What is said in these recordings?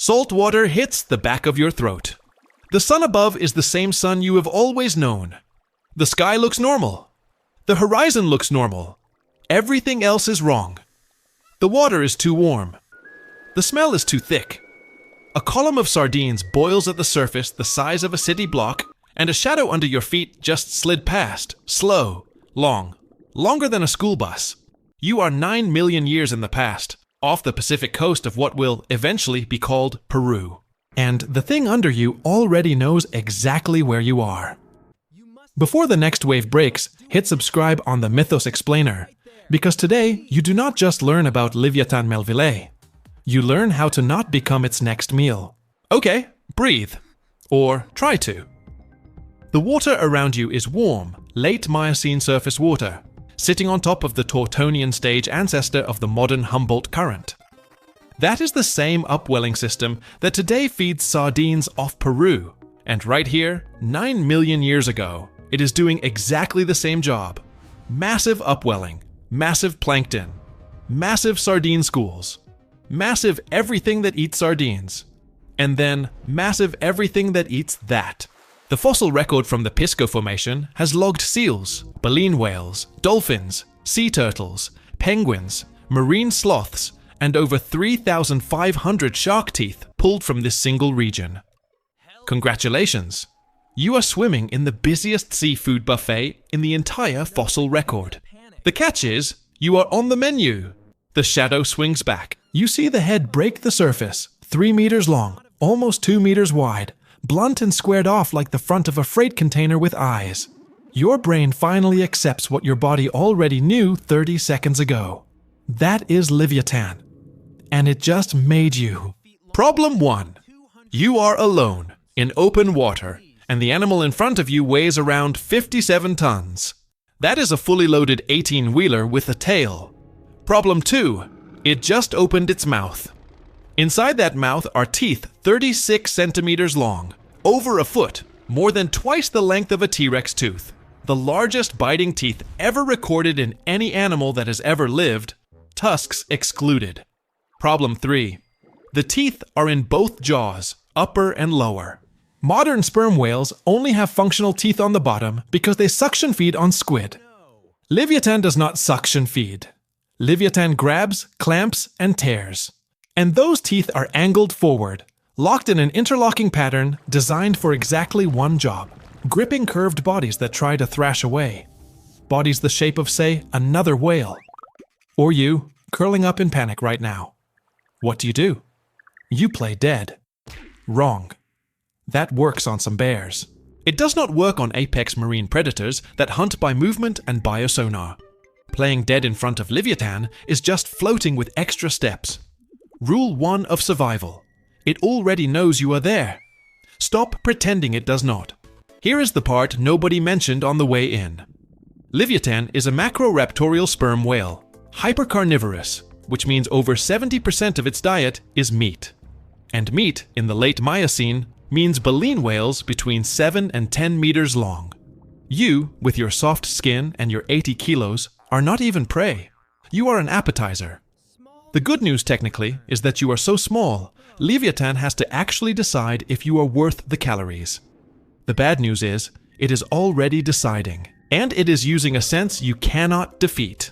Salt water hits the back of your throat. The sun above is the same sun you have always known. The sky looks normal. The horizon looks normal. Everything else is wrong. The water is too warm. The smell is too thick. A column of sardines boils at the surface the size of a city block, and a shadow under your feet just slid past, slow, long, longer than a school bus. You are 9 million years in the past, off the Pacific coast of what will eventually be called Peru. And the thing under you already knows exactly where you are. Before the next wave breaks, hit subscribe on the Mythos Explainer, because today you do not just learn about Leviathan Melville. You learn how to not become its next meal. Okay, breathe. Or try to. The water around you is warm, late Miocene surface water, sitting on top of the Tortonian stage ancestor of the modern Humboldt Current. That is the same upwelling system that today feeds sardines off Peru, and right here, 9 million years ago, it is doing exactly the same job. Massive upwelling, massive plankton, massive sardine schools, massive everything that eats sardines, and then massive everything that eats that. The fossil record from the Pisco Formation has logged seals, baleen whales, dolphins, sea turtles, penguins, marine sloths, and over 3,500 shark teeth pulled from this single region. Congratulations! You are swimming in the busiest seafood buffet in the entire fossil record. The catch is, you are on the menu. The shadow swings back. You see the head break the surface, 3 meters long, almost 2 meters wide, blunt and squared off like the front of a freight container with eyes. Your brain finally accepts what your body already knew 30 seconds ago. That is Leviathan. And it just made you. Problem 1. You are alone, in open water, and the animal in front of you weighs around 57 tons. That is a fully loaded 18-wheeler with a tail. Problem 2. It just opened its mouth. Inside that mouth are teeth 36 centimeters long, over a foot, more than twice the length of a T-Rex tooth, the largest biting teeth ever recorded in any animal that has ever lived, tusks excluded. Problem 3. The teeth are in both jaws, upper and lower. Modern sperm whales only have functional teeth on the bottom because they suction feed on squid. Leviathan does not suction feed. Leviathan grabs, clamps, and tears. And those teeth are angled forward, locked in an interlocking pattern designed for exactly one job, gripping curved bodies that try to thrash away. Bodies the shape of, say, another whale. Or you, curling up in panic right now. What do? You play dead. Wrong. That works on some bears. It does not work on apex marine predators that hunt by movement and biosonar. Playing dead in front of Leviathan is just floating with extra steps. Rule 1 of survival. It already knows you are there. Stop pretending it does not. Here is the part nobody mentioned on the way in. Leviathan is a macroraptorial sperm whale, hypercarnivorous, which means over 70% of its diet is meat. And meat, in the late Miocene, means baleen whales between 7 and 10 meters long. You, with your soft skin and your 80 kilos, are not even prey. You are an appetizer. The good news, technically, is that you are so small, Leviathan has to actually decide if you are worth the calories. The bad news is, it is already deciding, and it is using a sense you cannot defeat.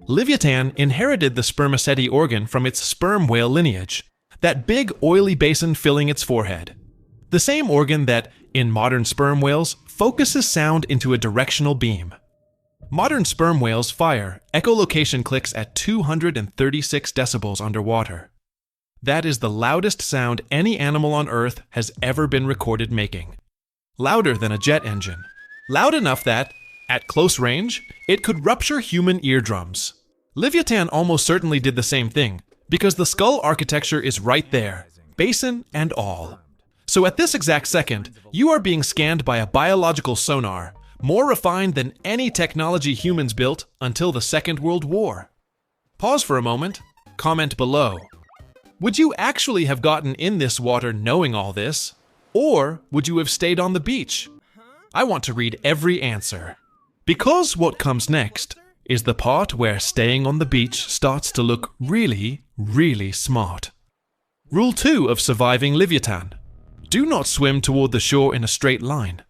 Leviathan inherited the spermaceti organ from its sperm whale lineage, that big oily basin filling its forehead. The same organ that, in modern sperm whales, focuses sound into a directional beam. Modern sperm whales fire echolocation clicks at 236 decibels underwater. That is the loudest sound any animal on Earth has ever been recorded making. Louder than a jet engine. Loud enough that, at close range, it could rupture human eardrums. Leviathan almost certainly did the same thing, because the skull architecture is right there, basin and all. So at this exact second, you are being scanned by a biological sonar, more refined than any technology humans built until the Second World War. Pause for a moment, comment below. Would you actually have gotten in this water knowing all this? Or would you have stayed on the beach? I want to read every answer. Because what comes next is the part where staying on the beach starts to look really, really smart. Rule 2 of surviving Leviathan. Do not swim toward the shore in a straight line.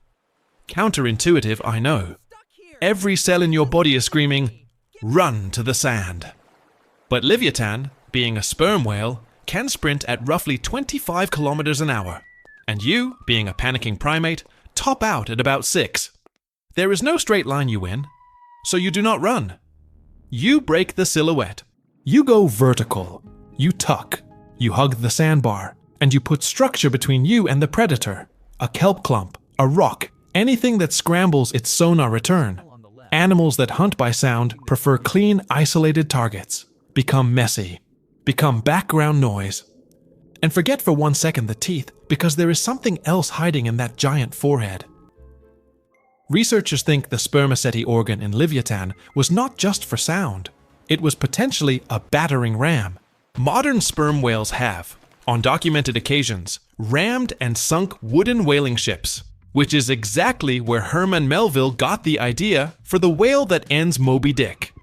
Counterintuitive, I know. Every cell in your body is screaming, "Run to the sand." But Leviathan, being a sperm whale, can sprint at roughly 25 kilometers an hour. And you, being a panicking primate, top out at about 6. There is no straight line you win, so you do not run. You break the silhouette. You go vertical. You tuck. You hug the sandbar, and you put structure between you and the predator. A kelp clump, a rock, anything that scrambles its sonar return. Animals that hunt by sound prefer clean, isolated targets. Become messy. Become background noise. And forget for 1 second the teeth, because there is something else hiding in that giant forehead. Researchers think the spermaceti organ in Leviathan was not just for sound. It was potentially a battering ram. Modern sperm whales have, on documented occasions, rammed and sunk wooden whaling ships, which is exactly where Herman Melville got the idea for the whale that ends Moby Dick.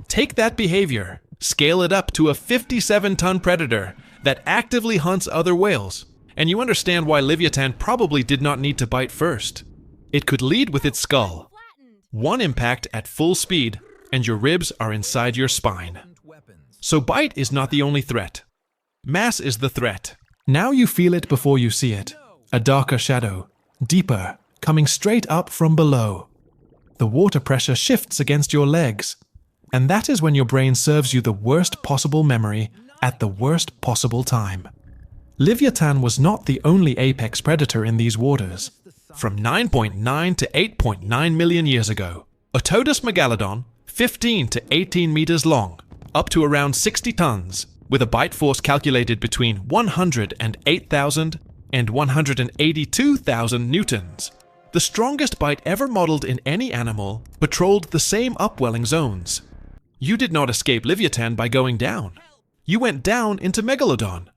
Take that behavior, scale it up to a 57-ton predator that actively hunts other whales, and you understand why Leviathan probably did not need to bite first. It could lead with its skull. One impact at full speed, and your ribs are inside your spine. So bite is not the only threat. Mass is the threat. Now you feel it before you see it. A darker shadow, deeper, coming straight up from below. The water pressure shifts against your legs. And that is when your brain serves you the worst possible memory at the worst possible time. Leviathan was not the only apex predator in these waters. From 9.9 to 8.9 million years ago, Otodus megalodon, 15 to 18 meters long, up to around 60 tons, with a bite force calculated between 108,000 and 182,000 newtons. The strongest bite ever modeled in any animal patrolled the same upwelling zones. You did not escape Leviathan by going down. You went down into Megalodon.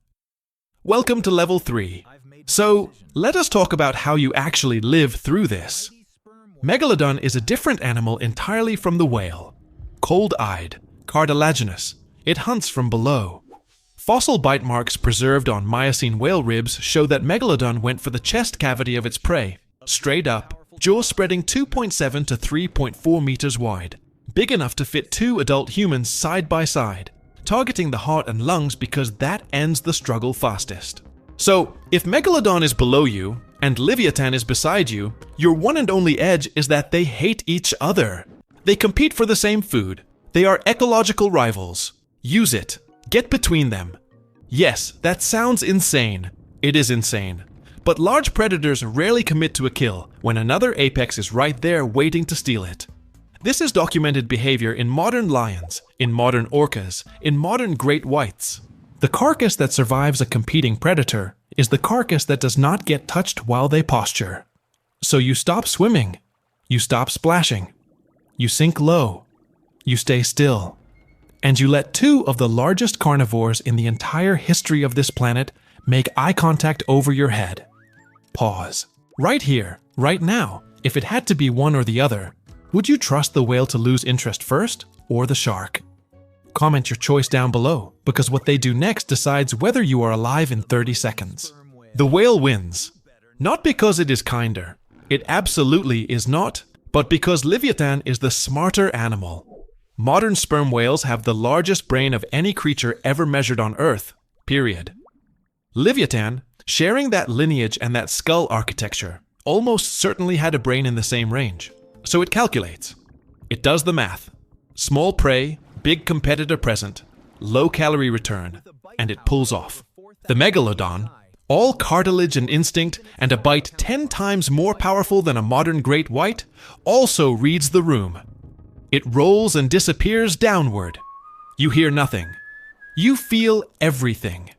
Welcome to level 3. So, let us talk about how you actually live through this. Megalodon is a different animal entirely from the whale. Cold-eyed, cartilaginous, it hunts from below. Fossil bite marks preserved on Miocene whale ribs show that Megalodon went for the chest cavity of its prey, straight up, jaws spreading 2.7 to 3.4 meters wide, big enough to fit 2 adult humans side by side, targeting the heart and lungs because that ends the struggle fastest. So, if Megalodon is below you, and Leviathan is beside you, your one and only edge is that they hate each other. They compete for the same food. They are ecological rivals. Use it. Get between them. Yes, that sounds insane. It is insane. But large predators rarely commit to a kill when another apex is right there waiting to steal it. This is documented behavior in modern lions, in modern orcas, in modern great whites. The carcass that survives a competing predator is the carcass that does not get touched while they posture. So you stop swimming. You stop splashing. You sink low. You stay still. And you let 2 of the largest carnivores in the entire history of this planet make eye contact over your head. Pause. Right here, right now, if it had to be one or the other, would you trust the whale to lose interest first, or the shark? Comment your choice down below, because what they do next decides whether you are alive in 30 seconds. The whale wins. Not because it is kinder. It absolutely is not, but because Leviathan is the smarter animal. Modern sperm whales have the largest brain of any creature ever measured on Earth, period. Leviathan, sharing that lineage and that skull architecture, almost certainly had a brain in the same range. So it calculates. It does the math. Small prey, big competitor present, low calorie return, and it pulls off. The Megalodon, all cartilage and instinct, and a bite 10 times more powerful than a modern great white, also reads the room. It rolls and disappears downward. You hear nothing. You feel everything.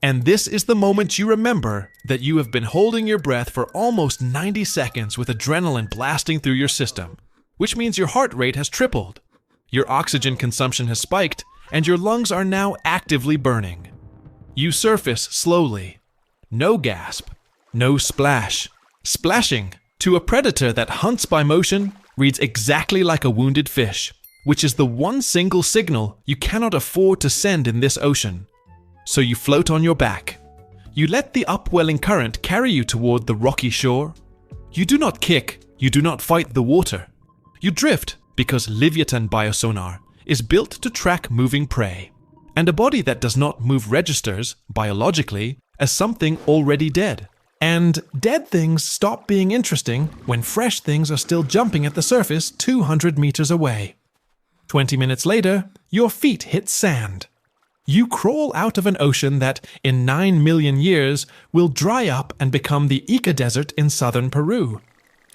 And this is the moment you remember that you have been holding your breath for almost 90 seconds with adrenaline blasting through your system, which means your heart rate has tripled. Your oxygen consumption has spiked, and your lungs are now actively burning. You surface slowly. No gasp. No splash. Splashing, to a predator that hunts by motion, reads exactly like a wounded fish, which is the one single signal you cannot afford to send in this ocean. so you float on your back. You let the upwelling current carry you toward the rocky shore. You do not kick, you do not fight the water. You drift because Leviathan biosonar is built to track moving prey, and a body that does not move registers, biologically, as something already dead. And dead things stop being interesting when fresh things are still jumping at the surface 200 meters away. 20 minutes later, your feet hit sand. You crawl out of an ocean that, in 9 million years, will dry up and become the Ica Desert in southern Peru.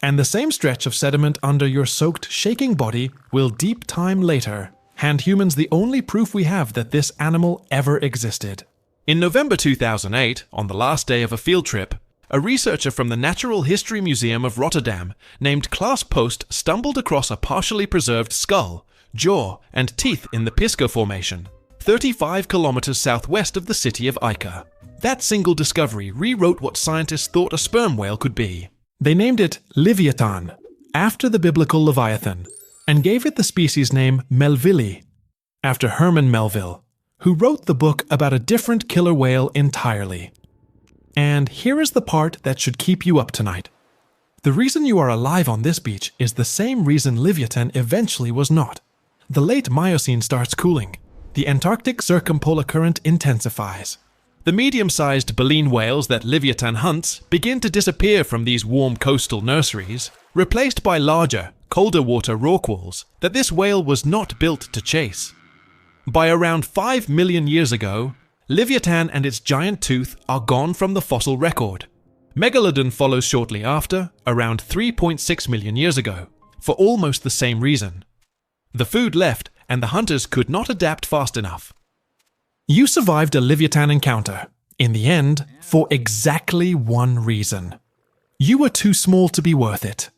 And the same stretch of sediment under your soaked, shaking body will deep time later hand humans the only proof we have that this animal ever existed. In November 2008, on the last day of a field trip, a researcher from the Natural History Museum of Rotterdam named Klaas Post stumbled across a partially preserved skull, jaw, and teeth in the Pisco Formation, 35 kilometers southwest of the city of Ica. That single discovery rewrote what scientists thought a sperm whale could be. They named it Leviathan, after the biblical Leviathan, and gave it the species name Melville, after Herman Melville, who wrote the book about a different killer whale entirely. And here is the part that should keep you up tonight. The reason you are alive on this beach is the same reason Leviathan eventually was not. The late Miocene starts cooling. The Antarctic circumpolar current intensifies. The medium-sized baleen whales that Leviathan hunts begin to disappear from these warm coastal nurseries, replaced by larger, colder water rorquals that this whale was not built to chase. By around 5 million years ago, Leviathan and its giant tooth are gone from the fossil record. Megalodon follows shortly after, around 3.6 million years ago, for almost the same reason. The food left, and the hunters could not adapt fast enough. You survived a Leviathan encounter, in the end, for exactly one reason. You were too small to be worth it.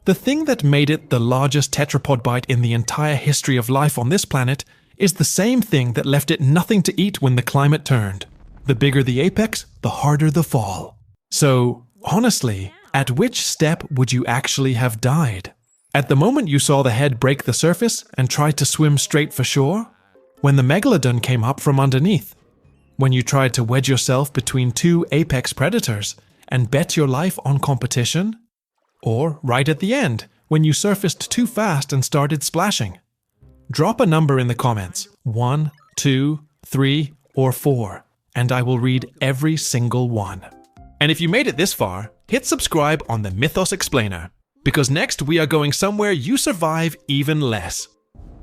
The thing that made it the largest tetrapod bite in the entire history of life on this planet is the same thing that left it nothing to eat when the climate turned. The bigger the apex, the harder the fall. So, honestly, at which step would you actually have died? At the moment you saw the head break the surface and tried to swim straight for shore? When the megalodon came up from underneath? When you tried to wedge yourself between two apex predators and bet your life on competition? Or right at the end, when you surfaced too fast and started splashing? Drop a number in the comments, 1, 2, 3, or 4, and I will read every single one. And if you made it this far, hit subscribe on the Mythos Explainer, because next we are going somewhere you survive even less.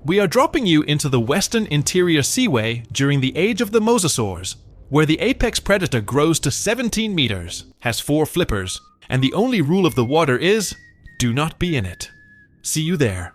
We are dropping you into the western interior seaway during the age of the mosasaurs, where the apex predator grows to 17 meters, has 4 flippers, and the only rule of the water is, do not be in it. See you there.